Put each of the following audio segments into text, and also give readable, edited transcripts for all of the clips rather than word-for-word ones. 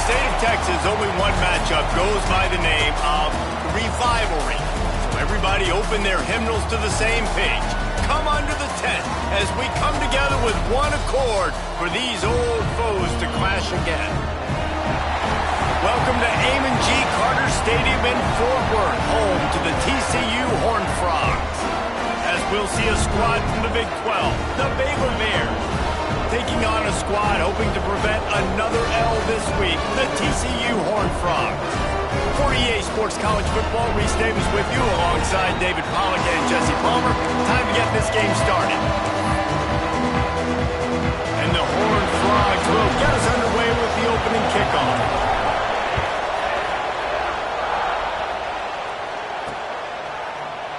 state of Texas, only one matchup goes by the name of Revivalry. So everybody open their hymnals to the same page. Come under the tent as we come together with one accord for these old foes to clash again. Welcome to Amon G. Carter Stadium in Fort Worth, home to the TCU Horned Frogs. As we'll see a squad from the Big 12, the Baylor Bears, taking on a squad hoping to prevent another L this week, the TCU Horned Frogs. For EA Sports College Football, Reese Davis with you alongside David Pollack and Jesse Palmer. Time to get this game started. And the Horned Frogs will get us underway with the opening kickoff.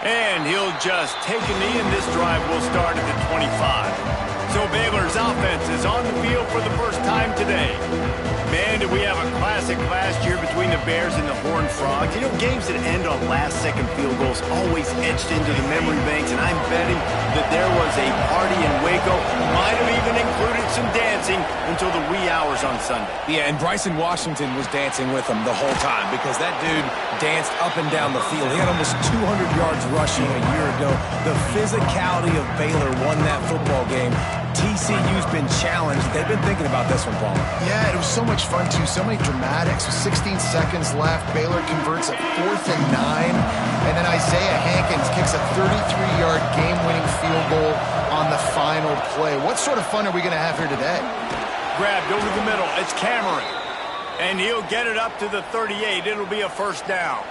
And he'll just take a knee, and this drive will start at the 25. So Baylor's offense is on the field for the first time today. Man, did we have a classic last year between the Bears and the Horned Frogs. You know, games that end on last-second field goals always etched into the memory banks, and I'm betting that there was a party in Waco. Might have even included some dancing until the wee hours on Sunday. Yeah, and Bryson Washington was dancing with them the whole time because that dude danced up and down the field. He had almost 200 yards rushing a year ago. The physicality of Baylor won that football game. TCU's been challenged. They've been thinking about this one, Paul. Yeah, it was so much fun, too. So many dramatics. 16 seconds left. Baylor converts a 4th and 9. And then Isaiah Hankins kicks a 33-yard game-winning field goal on the final play. What sort of fun are we going to have here today? Grabbed over the middle. It's Cameron. And he'll get it up to the 38. It'll be a first down.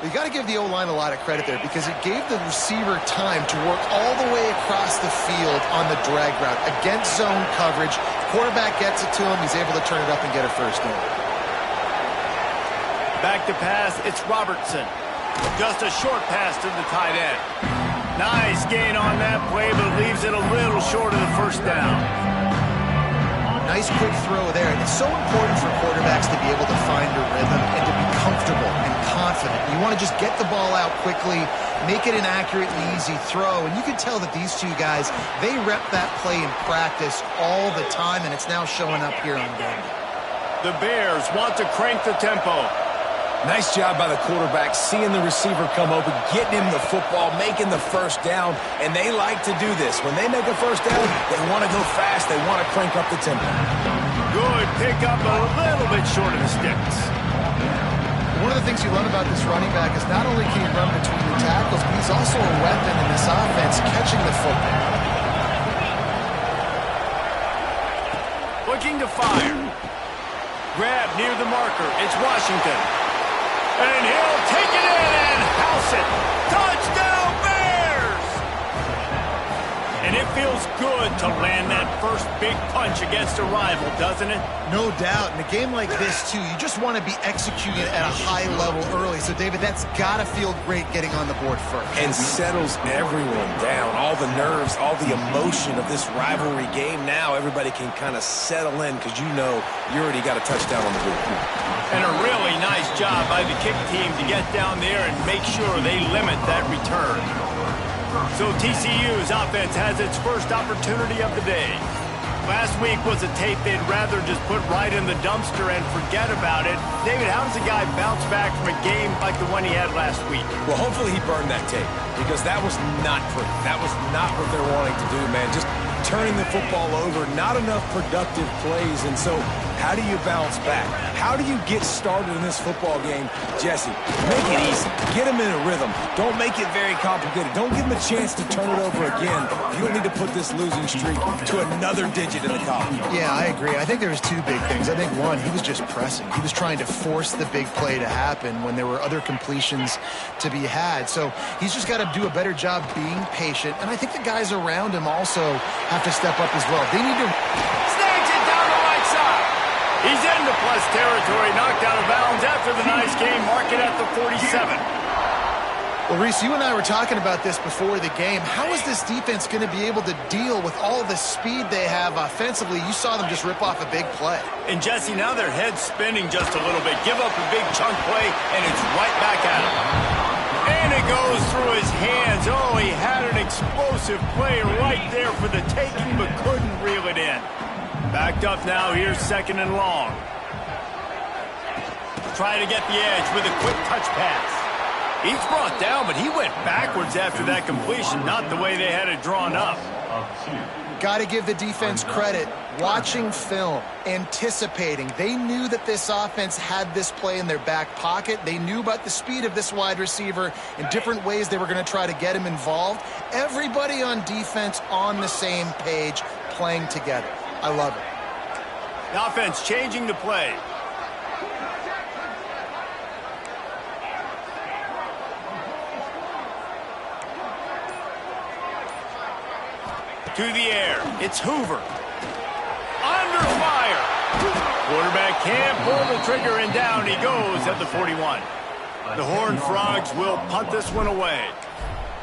You got to give the O-line a lot of credit there because it gave the receiver time to work all the way across the field on the drag route against zone coverage. Quarterback gets it to him. He's able to turn it up and get a first down. Back to pass. It's Robertson. Just a short pass to the tight end. Nice gain on that play, but leaves it a little short of the first down. Nice quick throw there. And it's so important for quarterbacks to be able to find a rhythm and to be comfortable and confident. You want to just get the ball out quickly, make it an accurate and easy throw. And you can tell that these two guys, they rep that play in practice all the time, and it's now showing up here on game. The Bears want to crank the tempo. Nice job by the quarterback, seeing the receiver come open, getting him the football, making the first down, and they like to do this. When they make a first down, they want to go fast, they want to crank up the tempo. Good pickup, a little bit short of the sticks. One of the things you love about this running back is not only can he run between the tackles, but he's also a weapon in this offense, catching the football. Looking to fire. Grab near the marker. It's Washington. And he'll take it in and house it. Touchdown, Bears! And it feels good to land that first big punch against a rival, doesn't it? No doubt. In a game like this, too, you just want to be executing at a high level early. So, David, that's got to feel great getting on the board first. And settles everyone down. All the nerves, all the emotion of this rivalry game. Now everybody can kind of settle in because you know you already got a touchdown on the board. And a really nice job by the kick team to get down there and make sure they limit that return. So TCU's offense has its first opportunity of the day. Last week was a tape they'd rather just put right in the dumpster and forget about it. David, how does a guy bounce back from a game like the one he had last week? Well, hopefully he burned that tape because that was not pretty. That was not what they're wanting to do, man. Just turning the football over, not enough productive plays. And so how do you bounce back? How do you get started in this football game? Jesse, make it easy. Get him in a rhythm. Don't make it very complicated. Don't give him a chance to turn it over again. You don't need to put this losing streak to another digit in the column. Yeah, I agree. I think there was two big things. I think, one, he was just pressing. He was trying to force the big play to happen when there were other completions to be had. So he's just got to do a better job being patient. And I think the guys around him also have to step up as well. They need to... Snags it down the right side. He's into plus territory, knocked out of bounds after the nice game. Mark it at the 47. Well, Reese, you and I were talking about this before the game. How is this defense going to be able to deal with all the speed they have offensively? You saw them just rip off a big play. And, Jesse, now their head's spinning just a little bit. Give up a big chunk play, and it's right back at him. And it goes through his hands. Oh, he had an explosive play right there for the taking, but couldn't reel it in. Backed up now. Here's second and long. will try to get the edge with a quick touch pass. He's brought down, but he went backwards after that completion, not the way they had it drawn up. Got to give the defense credit. Watching film, anticipating. They knew that this offense had this play in their back pocket. They knew about the speed of this wide receiver and different ways they were going to try to get him involved. Everybody on defense on the same page, playing together. I love it. The offense changing the play. To the air. It's Hoover. Under fire. Quarterback can't pull the trigger, and down he goes at the 41. The Horned Frogs will punt this one away.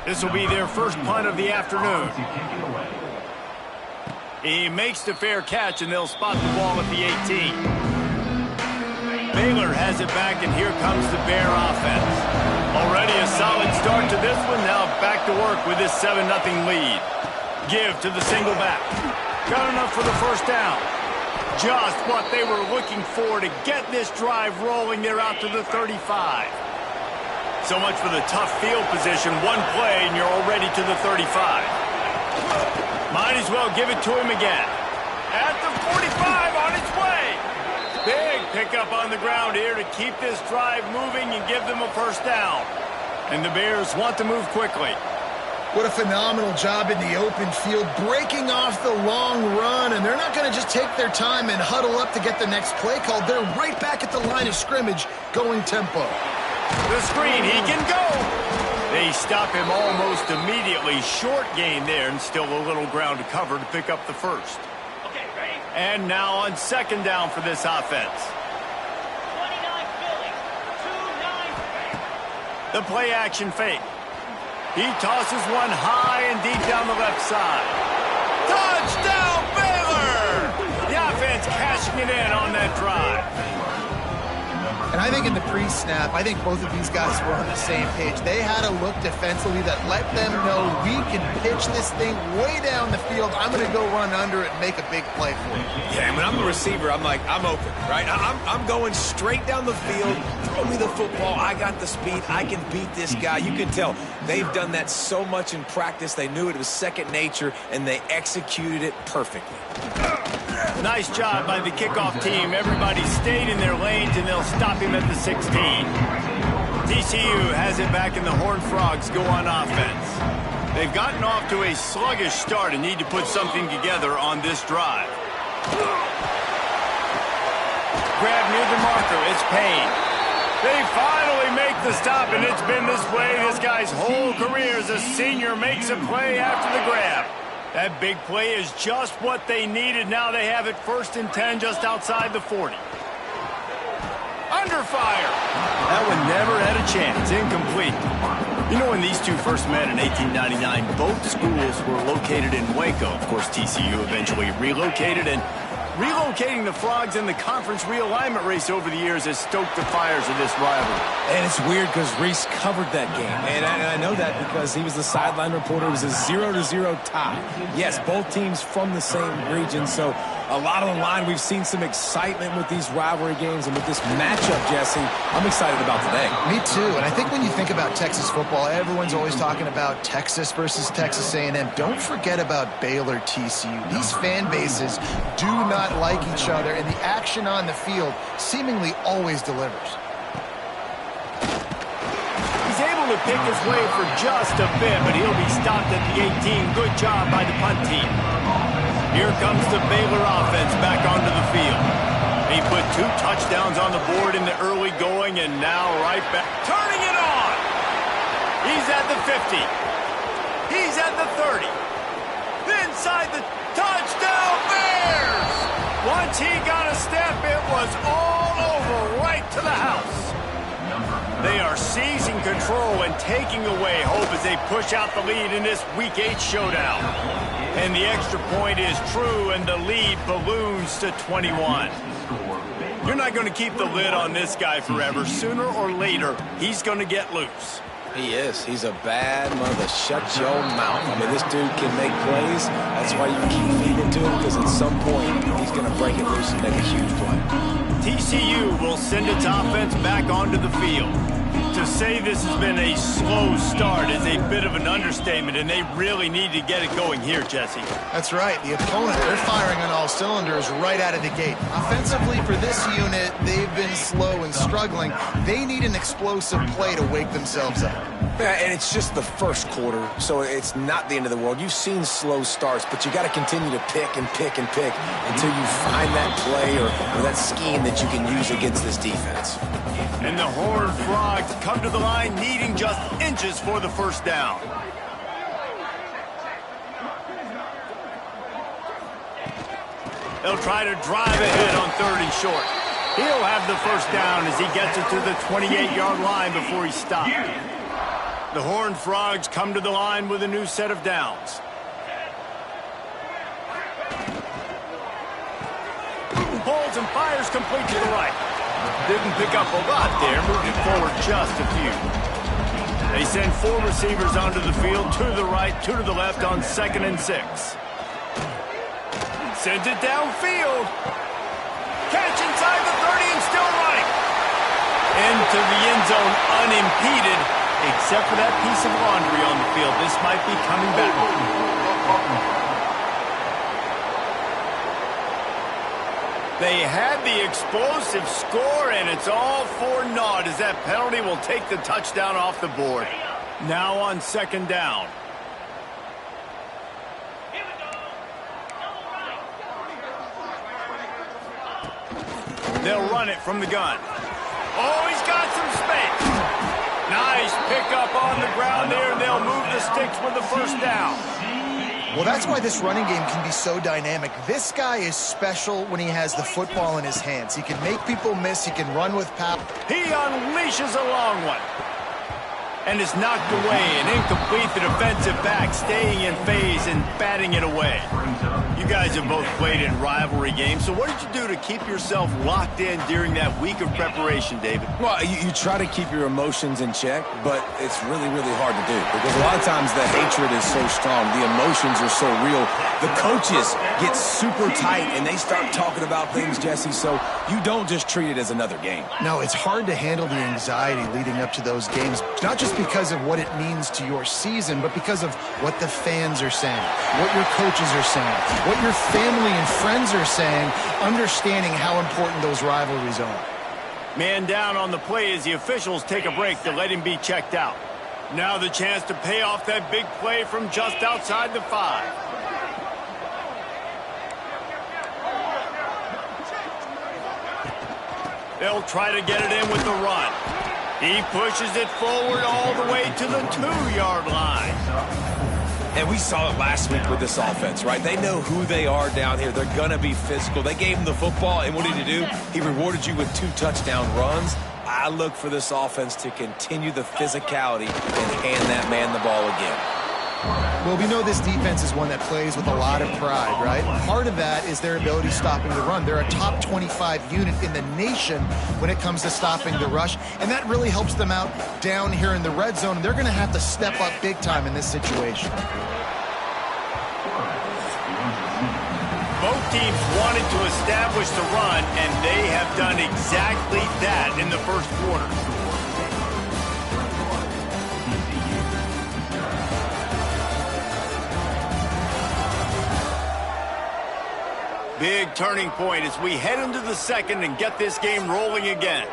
This will be their first punt of the afternoon. He makes the fair catch, and they'll spot the ball at the 18. Baylor has it back, and here comes the Bear offense. Already a solid start to this one. Now back to work with this 7-0 lead. Give to the single back. Got enough for the first down. Just what they were looking for to get this drive rolling. They're out to the 35. So much for the tough field position. One play, and you're already to the 35. Might as well give it to him again. At the 45, on its way. Big pickup on the ground here to keep this drive moving and give them a first down. And the Bears want to move quickly. What a phenomenal job in the open field, breaking off the long run, and they're not going to just take their time and huddle up to get the next play called. They're right back at the line of scrimmage, going tempo. The screen, he can go. They stop him almost immediately. Short gain there, and still a little ground to cover to pick up the first. Okay, ready? And now on second down for this offense. 29 Philly, 2-9. The play action fake. He tosses one high and deep down the left side. Touchdown, Baylor! The offense cashing it in on that drive. And I think in the pre-snap, I think both of these guys were on the same page. They had a look defensively that let them know we can pitch this thing way down the field. I'm going to go run under it and make a big play for it. Yeah, when I'm the receiver, I'm like, I'm open, right? I'm going straight down the field. Throw me the football. I got the speed. I can beat this guy. You can tell they've done that so much in practice. They knew it was second nature, and they executed it perfectly. Nice job by the kickoff team. Everybody stayed in their lanes, and they'll stop him at the 16. TCU has it back, and the Horned Frogs go on offense. They've gotten off to a sluggish start and need to put something together on this drive. Grab near the marker. It's Payne. They finally make the stop, and it's been this way. This guy's whole career as a senior makes a play after the grab. That big play is just what they needed. Now they have it 1st and 10 just outside the 40. Under fire. That one never had a chance. Incomplete. You know, when these two first met in 1899, both schools were located in Waco. Of course, TCU eventually relocated, and relocating the Frogs in the conference realignment race over the years has stoked the fires of this rivalry. And it's weird because Reese covered that game. And I know that because he was the sideline reporter. It was a 0-0 tie. Yes, both teams from the same region. So a lot on the line. We've seen some excitement with these rivalry games. And with this matchup, Jesse, I'm excited about today. Me too. And I think when you think about Texas football, everyone's always talking about Texas versus Texas A&M. Don't forget about Baylor TCU. These fan bases do not like each other, and the action on the field seemingly always delivers. He's able to pick his way for just a bit, but he'll be stopped at the 18. Good job by the punt team. Here comes the Baylor offense back onto the field. He put 2 touchdowns on the board in the early going, and now right back. Turning it on! He's at the 50. He's at the 30. Inside the touchdown, Bears! Once he got a step, it was all over, right to the house. They are seizing control and taking away hope as they push out the lead in this Week 8 showdown. And the extra point is true, and the lead balloons to 21. You're not going to keep the lid on this guy forever. Sooner or later, he's going to get loose. He is. He's a bad mother. Shut your mouth. I mean, this dude can make plays. That's why you keep feeding to him, because at some point, he's going to break it loose and make a huge play. TCU will send its offense back onto the field. To say this has been a slow start is a bit of an understatement, and they really need to get it going here, Jesse. That's right. The opponent, they're firing on all cylinders right out of the gate. Offensively, for this unit, they've been slow and struggling. They need an explosive play to wake themselves up. Yeah, and it's just the first quarter, so it's not the end of the world. You've seen slow starts, but you got to continue to pick and pick and pick until you find that play or that scheme that you can use against this defense. And the Horned Frogs come to the line needing just inches for the first down. They'll try to drive ahead on 3rd and short. He'll have the first down as he gets it to the 28-yard line before he stopped. The Horned Frogs come to the line with a new set of downs. Holds and fires complete to the right. Didn't pick up a lot there, moved it forward just a few. They send 4 receivers onto the field, 2 to the right, 2 to the left on 2nd and 6. Sends it downfield. Catch inside the 30 and still running. Into the end zone unimpeded, except for that piece of laundry on the field. This might be coming back. They had the explosive score, and it's all for naught as that penalty will take the touchdown off the board. Now on 2nd down. They'll run it from the gun. Oh, he's got some space. Nice pickup on the ground there, and they'll move the sticks with the first down. Well, that's why this running game can be so dynamic. This guy is special when he has the football in his hands. He can make people miss. He can run with power. He unleashes a long one. And is knocked away and incomplete. The defensive back staying in phase and batting it away. You guys have both played in rivalry games, so what did you do to keep yourself locked in during that week of preparation, David? Well, you try to keep your emotions in check, but it's really, really hard to do because a lot of times the hatred is so strong. The emotions are so real. The coaches get super tight, and they start talking about things, Jesse, so you don't just treat it as another game. No, it's hard to handle the anxiety leading up to those games, not just because of what it means to your season, but because of what the fans are saying, what your coaches are saying, what your family and friends are saying, understanding how important those rivalries are. Man down on the play as the officials take a break to let him be checked out. Now the chance to pay off that big play from just outside the 5. They'll try to get it in with the run. He pushes it forward all the way to the 2-yard line. And we saw it last week with this offense, right? They know who they are down here. They're going to be physical. They gave him the football, and what did he do? He rewarded you with 2 touchdown runs. I look for this offense to continue the physicality and hand that man the ball again. Well, we know this defense is one that plays with a lot of pride, right? Part of that is their ability stopping the run. They're a top 25 unit in the nation when it comes to stopping the rush, and that really helps them out down here in the red zone, and they're going to have to step up big time in this situation. Both teams wanted to establish the run, and they have done exactly that in the first quarter. Big turning point as we head into the second and get this game rolling again.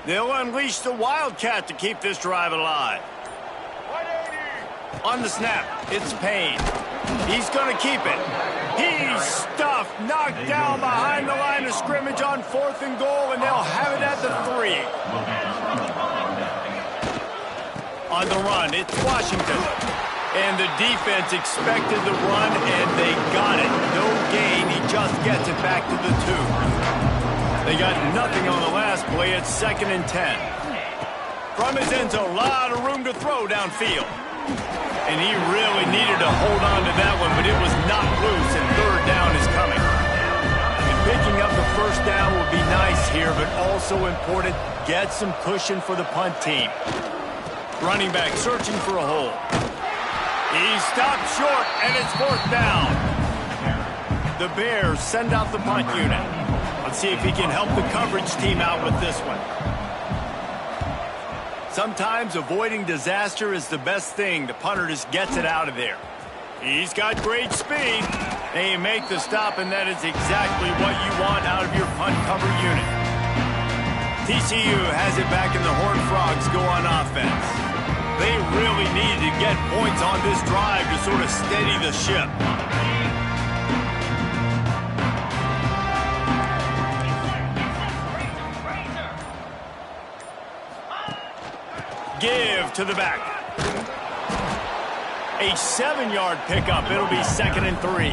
They'll unleash the Wildcat to keep this drive alive. On the snap, it's Payne. He's going to keep it. He's stuffed, knocked down behind the line of scrimmage on 4th and goal, and they'll have it at the 3. On the run, it's Washington. And the defense expected the run, and they got it. No gain. He just gets it back to the 2. They got nothing on the last play. It's 2nd and 10. From his end zone, a lot of room to throw downfield. And he really needed to hold on to that one, but it was not loose, and third down is coming. And picking up the first down would be nice here, but also important, get some cushion for the punt team. Running back searching for a hole. He stopped short, and it's fourth down. The Bears send out the punt unit. Let's see if he can help the coverage team out with this one. Sometimes avoiding disaster is the best thing. The punter just gets it out of there. He's got great speed. They make the stop, and that is exactly what you want out of your punt cover unit. TCU has it back, and the Horned Frogs go on offense. They really need to get points on this drive to sort of steady the ship. Give to the back. A 7-yard pickup. It'll be 2nd and 3.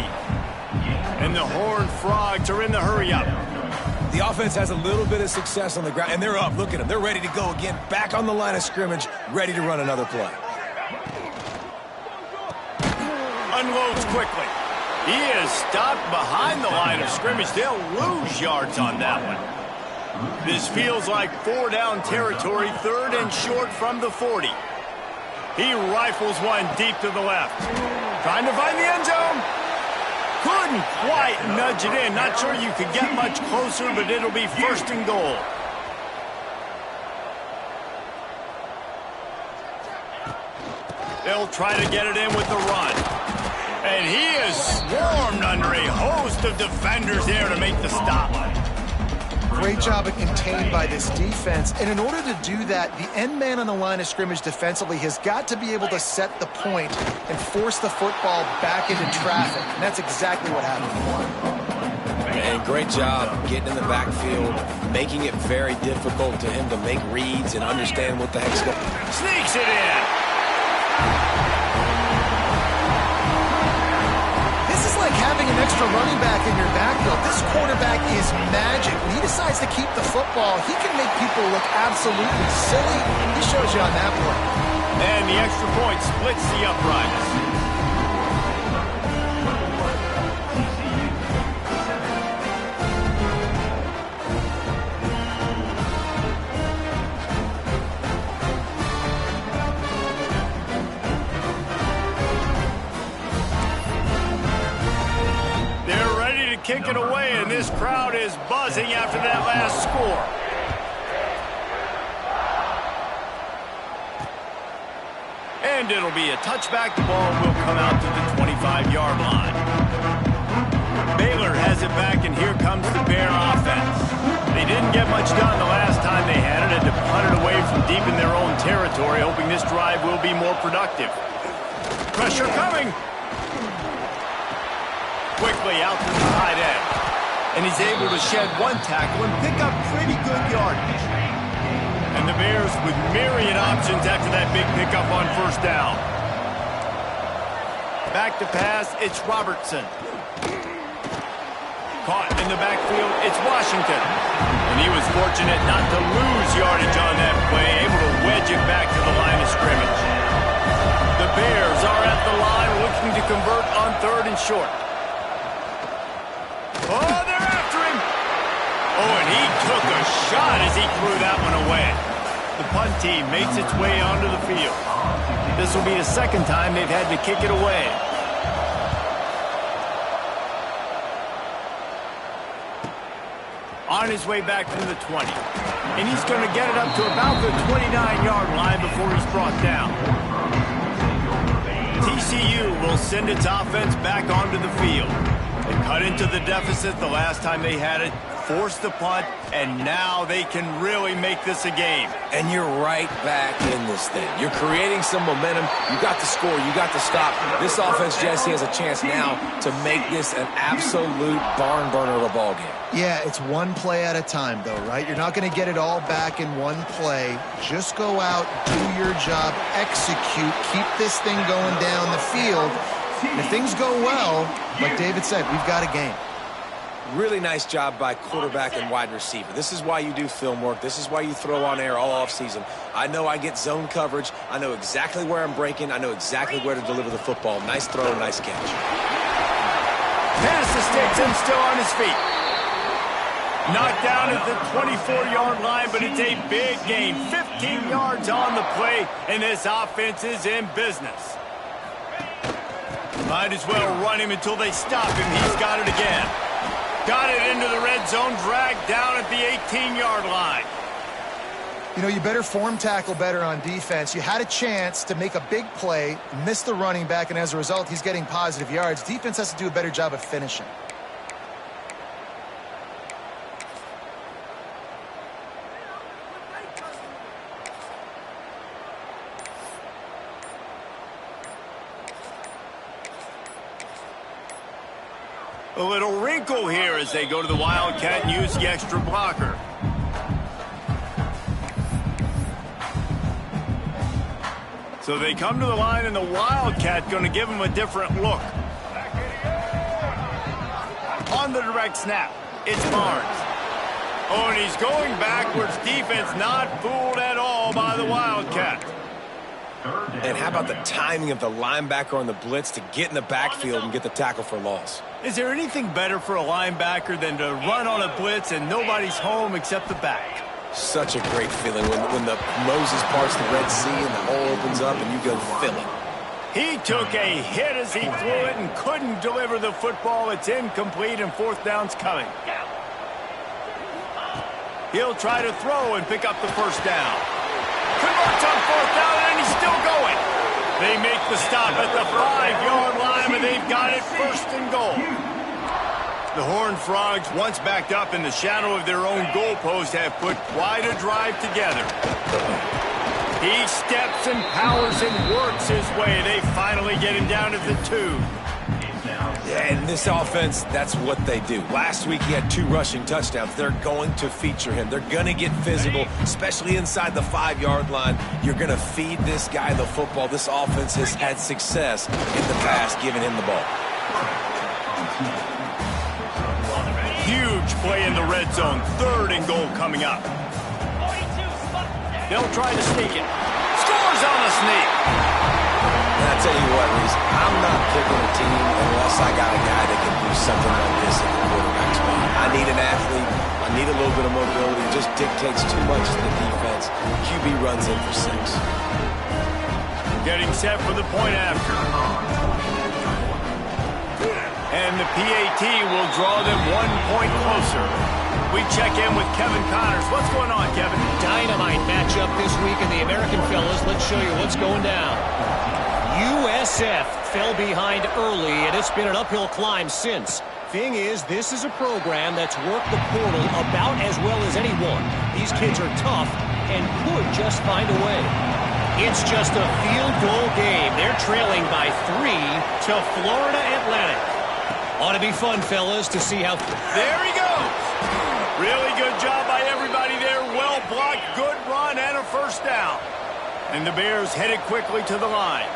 And the Horned Frogs are in the hurry-up. The offense has a little bit of success on the ground, and they're up. Look at them. They're ready to go again. Back on the line of scrimmage, ready to run another play. Unloads quickly. He is stopped behind the line of scrimmage. They'll lose yards on that one. This feels like 4-down territory, 3rd and short from the 40. He rifles one deep to the left. Trying to find the end zone. Couldn't quite nudge it in. Not sure you could get much closer, but it'll be 1st and goal. They'll try to get it in with the run. And he is swarmed under a host of defenders there to make the stop. Great job of contained by this defense. And in order to do that, the end man on the line of scrimmage defensively has got to be able to set the point and force the football back into traffic. And that's exactly what happened. And great job getting in the backfield, making it very difficult to him to make reads and understand what the heck's going on. Sneaks it in. This is like having an extra running back in your backfield. This quarterback is magic. When he decides to keep the football, he can make people look absolutely silly. He shows you on that play. And the extra point splits the uprights. Kick it away, and this crowd is buzzing after that last score. And it'll be a touchback. The ball will come out to the 25-yard line. Baylor has it back, and here comes the Bear offense. They didn't get much done the last time they had it, and to punt it away from deep in their own territory, hoping this drive will be more productive. Pressure coming. Quickly out to the tight end. And he's able to shed one tackle and pick up pretty good yardage. And the Bears with myriad options after that big pickup on 1st down. Back to pass, it's Robertson. Caught in the backfield, it's Washington. And he was fortunate not to lose yardage on that play, able to wedge it back to the line of scrimmage. The Bears are at the line looking to convert on 3rd and short. Oh, they're after him. Oh, and he took a shot as he threw that one away. The punt team makes its way onto the field. This will be the 2nd time they've had to kick it away. On his way back from the 20. And he's going to get it up to about the 29-yard line before he's brought down. TCU will send its offense back onto the field. They cut into the deficit the last time they had it, forced the punt, and now they can really make this a game. And you're right back in this thing. You're creating some momentum. You got the score. You got the stop. This offense, Jesse, has a chance now to make this an absolute barn burner of a ball game. Yeah, it's one play at a time, though, right? You're not going to get it all back in one play. Just go out, do your job, execute, keep this thing going down the field. And if things go well, like David said, we've got a game. Really nice job by quarterback and wide receiver. This is why you do film work. This is why you throw on air all offseason. I know I get zone coverage. I know exactly where I'm breaking. I know exactly where to deliver the football. Nice throw, nice catch. Pass the sticks and still on his feet. Knocked down at the 24-yard line, but it's a big gain. 15 yards on the play, and this offense is in business. Might as well run him until they stop him. He's got it again. Got it into the red zone, dragged down at the 18-yard line. You know, you better form tackle better on defense. You had a chance to make a big play, miss the running back, and as a result, he's getting positive yards. Defense has to do a better job of finishing. A little wrinkle here as they go to the Wildcat and use the extra blocker. So they come to the line, and the Wildcat going to give them a different look. On the direct snap, it's Barnes. Oh, and he's going backwards. Defense not fooled at all by the Wildcat. And how about the timing of the linebacker on the blitz to get in the backfield and get the tackle for loss? Is there anything better for a linebacker than to run on a blitz and nobody's home except the back? Such a great feeling when the Moses parts the Red Sea and the hole opens up and you go fill it. He took a hit as he threw it and couldn't deliver the football. It's incomplete and fourth down's coming. He'll try to throw and pick up the first down. Converts on fourth down, and he's still going. They make the stop at the 5-yard line, and they've got it first and goal. The Horned Frogs, once backed up in the shadow of their own goalpost, have put quite a drive together. He steps and powers and works his way. They finally get him down to the 2. Yeah, and this offense, that's what they do. Last week he had 2 rushing touchdowns. They're going to feature him. They're going to get physical, especially inside the 5-yard line. You're going to feed this guy the football. This offense has had success in the past giving him the ball. Huge play in the red zone. 3rd and goal coming up. They'll try to sneak it. Scores on the sneak. And I tell you what, Reese, I'm not picking a team unless I got a guy that can do something like this in the quarterback spot. I need an athlete. I need a little bit of mobility. It just dictates too much to the defense. QB runs in for 6. Getting set for the point after. And the PAT will draw them 1 point closer. We check in with Kevin Connors. What's going on, Kevin? Dynamite matchup this week in the American fellas. Let's show you what's going down. USF fell behind early, and it's been an uphill climb since. Thing is, this is a program that's worked the portal about as well as anyone. These kids are tough and could just find a way. It's just a field goal game. They're trailing by 3 to Florida Atlantic. Ought to be fun, fellas, to see how... There he goes. Really good job by everybody there. Well blocked, good run, and a first down. And the Bears headed quickly to the line.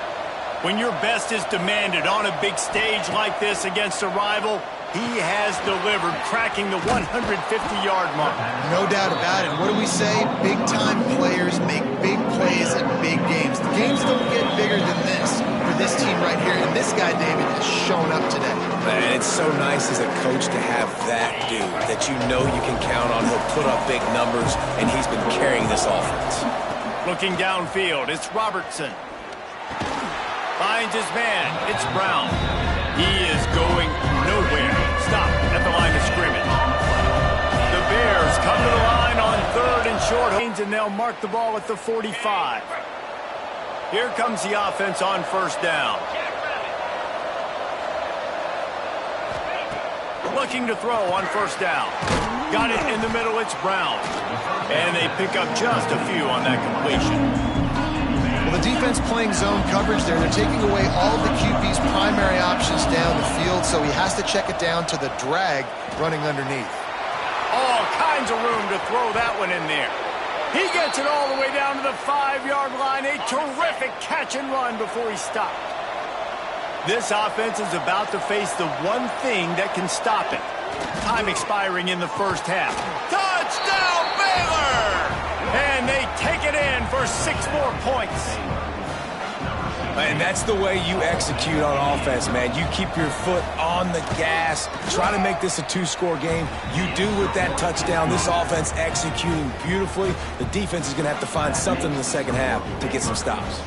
When your best is demanded on a big stage like this against a rival, he has delivered, cracking the 150-yard mark. No doubt about it. What do we say? Big-time players make big plays in big games. The games don't get bigger than this for this team right here, and this guy, David, has shown up today. Man, it's so nice as a coach to have that dude that you know you can count on. He'll put up big numbers, and he's been carrying this offense. Looking downfield, it's Robertson. Finds his man. It's Brown. He is going nowhere. Stop at the line of scrimmage. The Bears come to the line on 3rd and short, and they'll mark the ball at the 45. Here comes the offense on first down. Looking to throw on first down. Got it in the middle. It's Brown. And they pick up just a few on that completion. Well, the defense playing zone coverage there. They're taking away all of the QB's primary options down the field, so he has to check it down to the drag running underneath. All kinds of room to throw that one in there. He gets it all the way down to the 5-yard line. A terrific catch and run before he stopped. This offense is about to face the one thing that can stop it. Time expiring in the first half. Touchdown, Baylor! And they take it in for 6 more points. And that's the way you execute on offense, man. You keep your foot on the gas, try to make this a 2-score game. You do with that touchdown. This offense executing beautifully. The defense is going to have to find something in the second half to get some stops.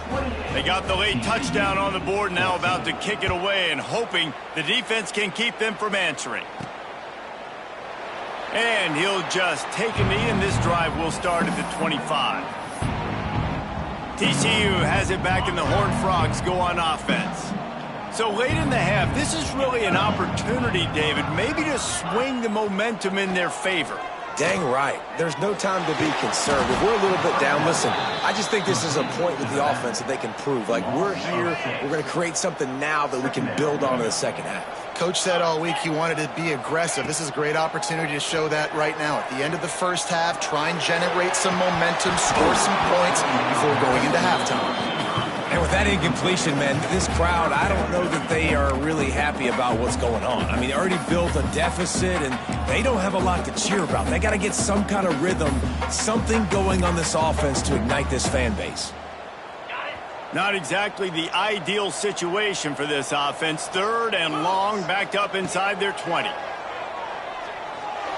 They got the late touchdown on the board, now about to kick it away and hoping the defense can keep them from answering. And he'll just take a knee, and this drive will start at the 25. TCU has it back, and the Horned Frogs go on offense. So late in the half, this is really an opportunity, David, maybe to swing the momentum in their favor. Dang right. There's no time to be conservative. We're a little bit down. Listen, I just think this is a point with the offense that they can prove. Like, we're here, we're going to create something now that we can build on in the second half. Coach said all week he wanted to be aggressive. This is a great opportunity to show that right now. At the end of the first half, try and generate some momentum, score some points before going into halftime. And with that incompletion, man, this crowd, I don't know that they are really happy about what's going on. I mean, they already built a deficit, and they don't have a lot to cheer about. They got to get some kind of rhythm, something going on this offense to ignite this fan base. Not exactly the ideal situation for this offense. 3rd and long, backed up inside their 20.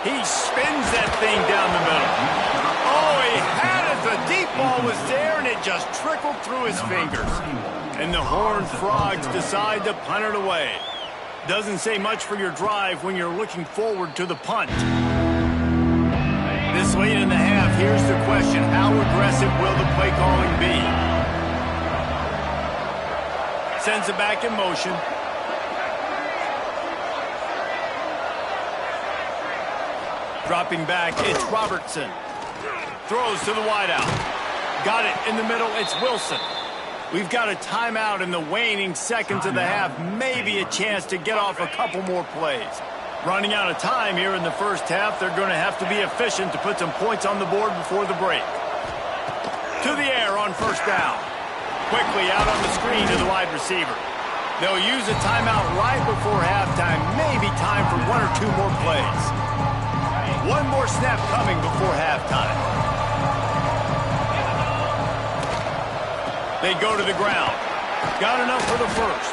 He spins that thing down the middle. Oh, he had it. The deep ball was there, and it just trickled through his fingers. And the Horned Frogs decide to punt it away. Doesn't say much for your drive when you're looking forward to the punt. This late in the half, here's the question. How aggressive will the play calling be? Sends it back in motion. Dropping back, it's Robertson. Throws to the wideout. Got it in the middle, it's Wilson. We've got a timeout in the waning seconds of the half. Maybe a chance to get off a couple more plays. Running out of time here in the first half. They're going to have to be efficient to put some points on the board before the break. To the air on first down. Quickly out on the screen to the wide receiver. They'll use a timeout right before halftime. Maybe time for 1 or 2 more plays. One more snap coming before halftime. They go to the ground. Got enough for the first.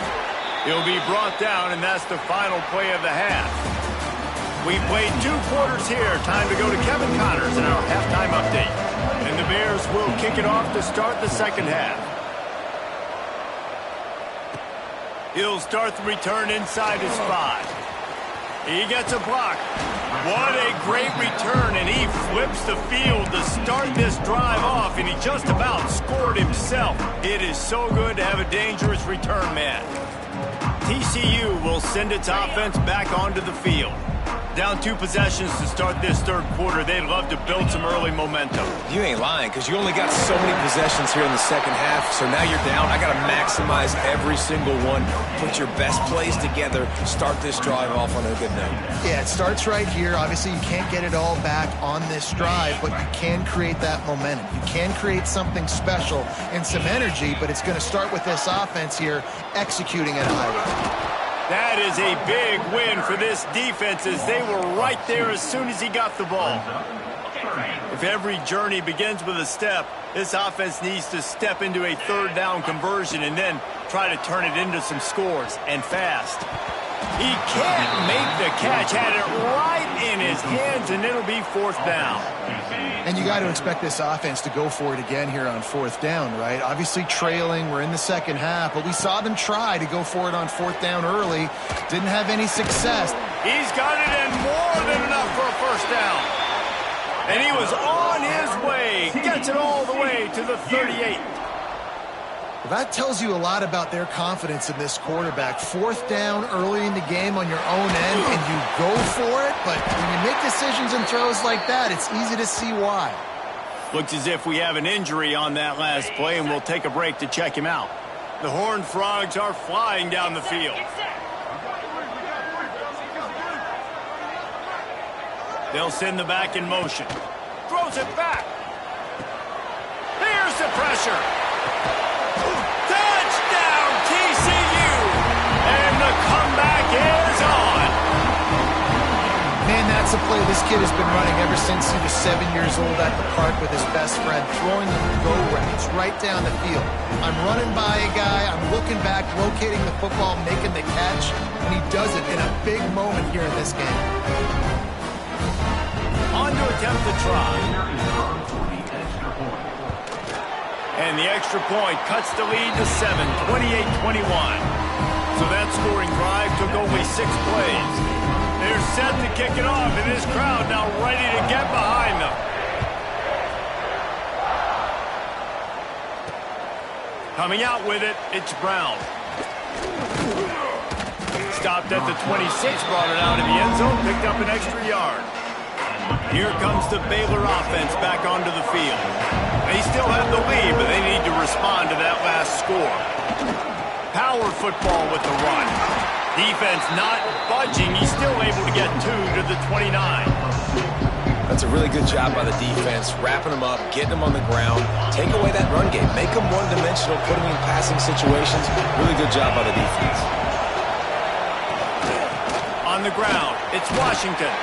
He'll be brought down, and that's the final play of the half. We played 2 quarters here. Time to go to Kevin Connors in our halftime update. And the Bears will kick it off to start the second half. He'll start the return inside his 5. He gets a block. What a great return, and he flips the field to start this drive off, and he just about scored himself. It is so good to have a dangerous return man. TCU will send its offense back onto the field. Down 2 possessions to start this third quarter. They'd love to build some early momentum. You ain't lying, because you only got so many possessions here in the second half, so now you're down. I got to maximize every single one. Put your best plays together. Start this drive off on a good note. Yeah, it starts right here. Obviously, you can't get it all back on this drive, but you can create that momentum. You can create something special and some energy, but it's going to start with this offense here executing at a high rate. That is a big win for this defense, as they were right there as soon as he got the ball. If every journey begins with a step, this offense needs to step into a 3rd down conversion and then try to turn it into some scores, and fast. He can't make the catch. Had it right in his hands, and it'll be 4th down. And you got to expect this offense to go for it again here on 4th down, right? Obviously trailing, we're in the second half, but we saw them try to go for it on 4th down early. Didn't have any success. He's got it in more than enough for a 1st down. And he was on his way. Gets it all the way to the 38. That tells you a lot about their confidence in this quarterback. 4th down early in the game on your own end, and you go for it. But when you make decisions and throws like that, it's easy to see why. Looks as if we have an injury on that last play, and we'll take a break to check him out. The Horned Frogs are flying down the field. They'll send the back in motion. Throws it back. Here's the pressure. Touchdown, TCU! kid has been running ever since he was 7 years old at the park with his best friend, throwing the go routes right down the field. I'm running by a guy, I'm looking back, locating the football, making the catch, and he does it in a big moment here in this game. On to attempt the try. And the extra point cuts the lead to 7, 28-21. So that scoring drive took only 6 plays. They're set to kick it off, and this crowd now ready to get behind them. Coming out with it, it's Brown. Stopped at the 26, brought it out of the end zone, picked up an extra yard. Here comes the Baylor offense back onto the field. They still have the lead, but they need to respond to that last score. Power football with the run. Defense not budging. He's still able to get 2 to the 29. That's a really good job by the defense, wrapping them up, getting them on the ground, take away that run game, make them one-dimensional, put them in passing situations. Really good job by the defense. On the ground, it's Washington.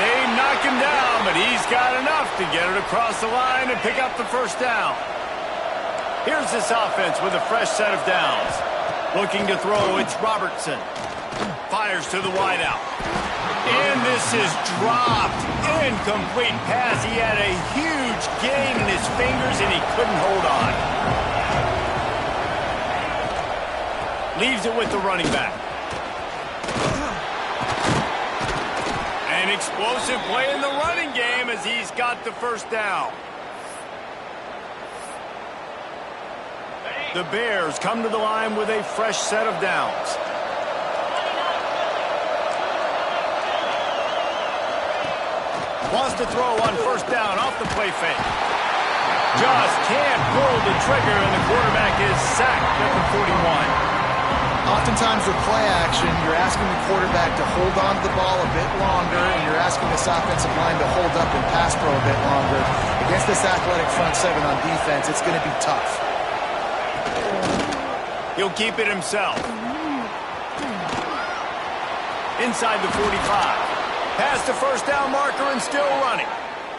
They knock him down, but he's got enough to get it across the line and pick up the first down. Here's this offense with a fresh set of downs. Looking to throw, it's Robertson. Fires to the wideout. And this is dropped. Incomplete pass. He had a huge gain in his fingers, and he couldn't hold on. Leaves it with the running back. An explosive play in the running game as he's got the first down. The Bears come to the line with a fresh set of downs. Wants to throw on first down off the play fake. Just can't pull the trigger, and the quarterback is sacked at the 41. Oftentimes with play action, you're asking the quarterback to hold on to the ball a bit longer, and you're asking this offensive line to hold up and pass pro a bit longer. Against this athletic front seven on defense, it's going to be tough. He'll keep it himself. Inside the 45. Past the first down marker and still running.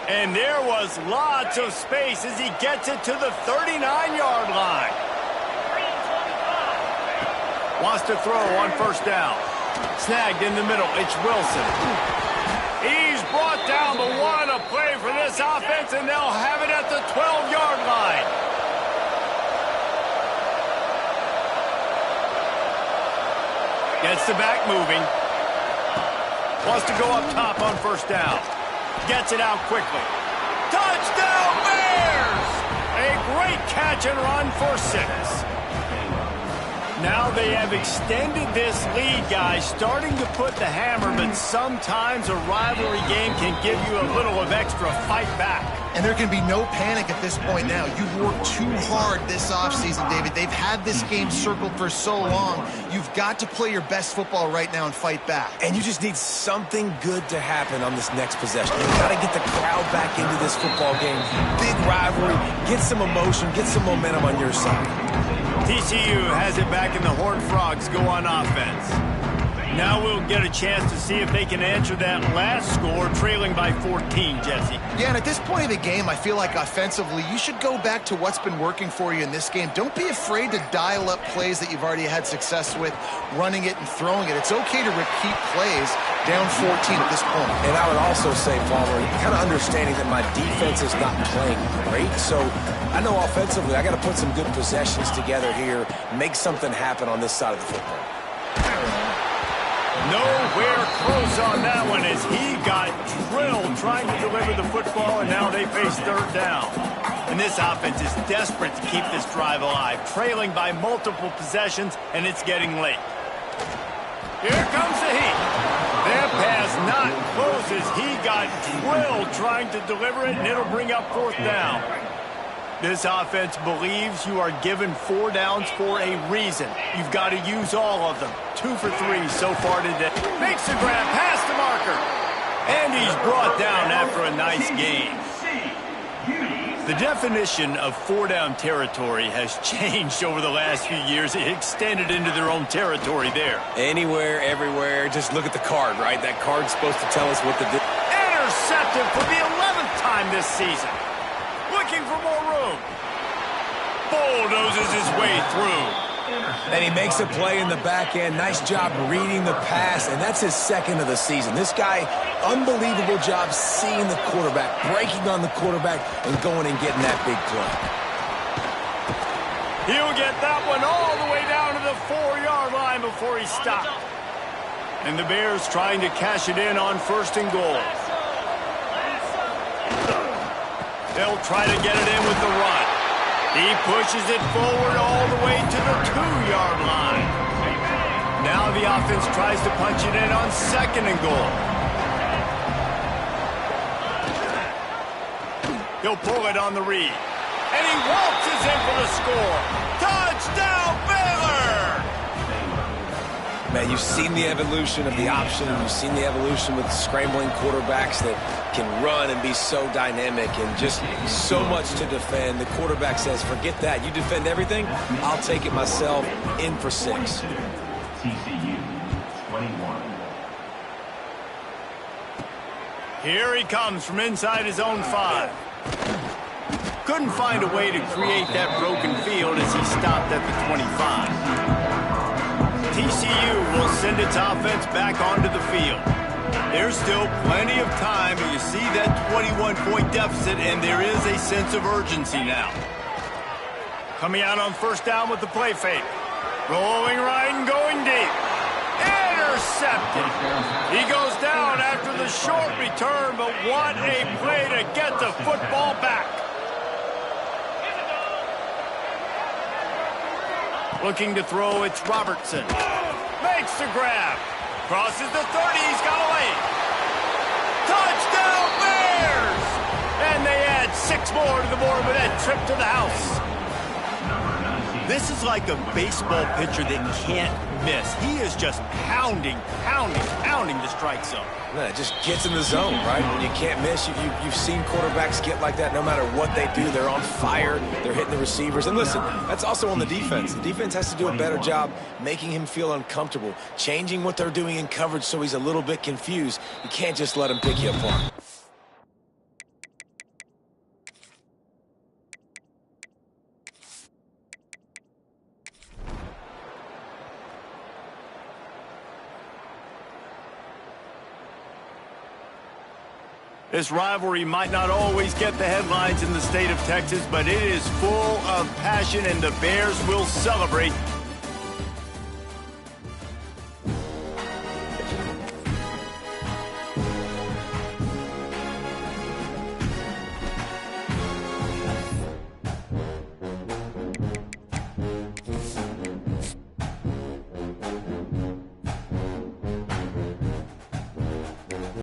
And there was lots of space as he gets it to the 39-yard line. Wants to throw on first down. Snagged in the middle. It's Wilson. He's brought down, but what a play for this offense, and they'll have it at the 12-yard line. Gets the back moving. Wants to go up top on first down. Gets it out quickly. Touchdown Bears! A great catch and run for 6. Now they have extended this lead, guys, starting to put the hammer, but sometimes a rivalry game can give you a little of extra fight back. And there can be no panic at this point now. You've worked too hard this offseason, David. They've had this game circled for so long. You've got to play your best football right now and fight back. And you just need something good to happen on this next possession. You've got to get the crowd back into this football game. Big rivalry. Get some emotion. Get some momentum on your side. TCU has it back, and the Horned Frogs go on offense. Now we'll get a chance to see if they can answer that last score, trailing by 14, Jesse. Yeah, and at this point of the game, I feel like offensively, you should go back to what's been working for you in this game. Don't be afraid to dial up plays that you've already had success with, running it and throwing it. It's okay to repeat plays down 14 at this point. And I would also say, Palmer, kind of understanding that my defense is not playing great, so I know offensively I got to put some good possessions together here, make something happen on this side of the football. Nowhere close on that one as he got drilled trying to deliver the football, and now they face third down. And this offense is desperate to keep this drive alive, trailing by multiple possessions, and it's getting late. Here comes the heat. That pass not close as he got drilled trying to deliver it, and it'll bring up fourth down. This offense believes you are given 4 downs for a reason. You've got to use all of them. 2 for 3 so far today. Makes the grab past the marker. And he's brought down after a nice gain. The definition of 4-down territory has changed over the last few years. It extended into their own territory there. Anywhere, everywhere. Just look at the card, right? That card's supposed to tell us what to do. Intercepted for the 11th time this season. Looking for more room. Bulldozes his way through. And he makes a play in the back end. Nice job reading the pass, and that's his second of the season. This guy, unbelievable job seeing the quarterback, breaking on the quarterback, and going and getting that big play. He'll get that one all the way down to the 4-yard line before he stopped. And the Bears trying to cash it in on 1st and goal. They'll try to get it in with the run. He pushes it forward all the way to the 2-yard line. Now the offense tries to punch it in on 2nd and goal. He'll pull it on the read. And he waltzes in for the score. Touchdown, Baylor! Man, you've seen the evolution of the option. You've seen the evolution with scrambling quarterbacks that can run and be so dynamic and just so much to defend. The quarterback says, forget that. You defend everything, I'll take it myself. In for 6. TCU 21. Here he comes from inside his own 5. Couldn't find a way to create that broken field as he stopped at the 25. TCU will send its offense back onto the field. There's still plenty of time, and you see that 21-point deficit, and there is a sense of urgency now. Coming out on 1st down with the play fake. Rolling right and going deep. Intercepted. He goes down after the short return, but what a play to get the football back. Looking to throw, it's Robertson. Makes the grab. Crosses the 30, he's got a lane. Touchdown Bears! And they add 6 more to the board with that trip to the house. This is like a baseball pitcher that can't miss. He is just pounding the strike zone. Yeah, it just gets in the zone, right? When you can't miss, you've seen quarterbacks get like that no matter what they do. They're on fire. They're hitting the receivers. And listen, that's also on the defense. The defense has to do a better job making him feel uncomfortable, changing what they're doing in coverage so he's a little bit confused. You can't just let him pick you apart. This rivalry might not always get the headlines in the state of Texas, but it is full of passion, and the Bears will celebrate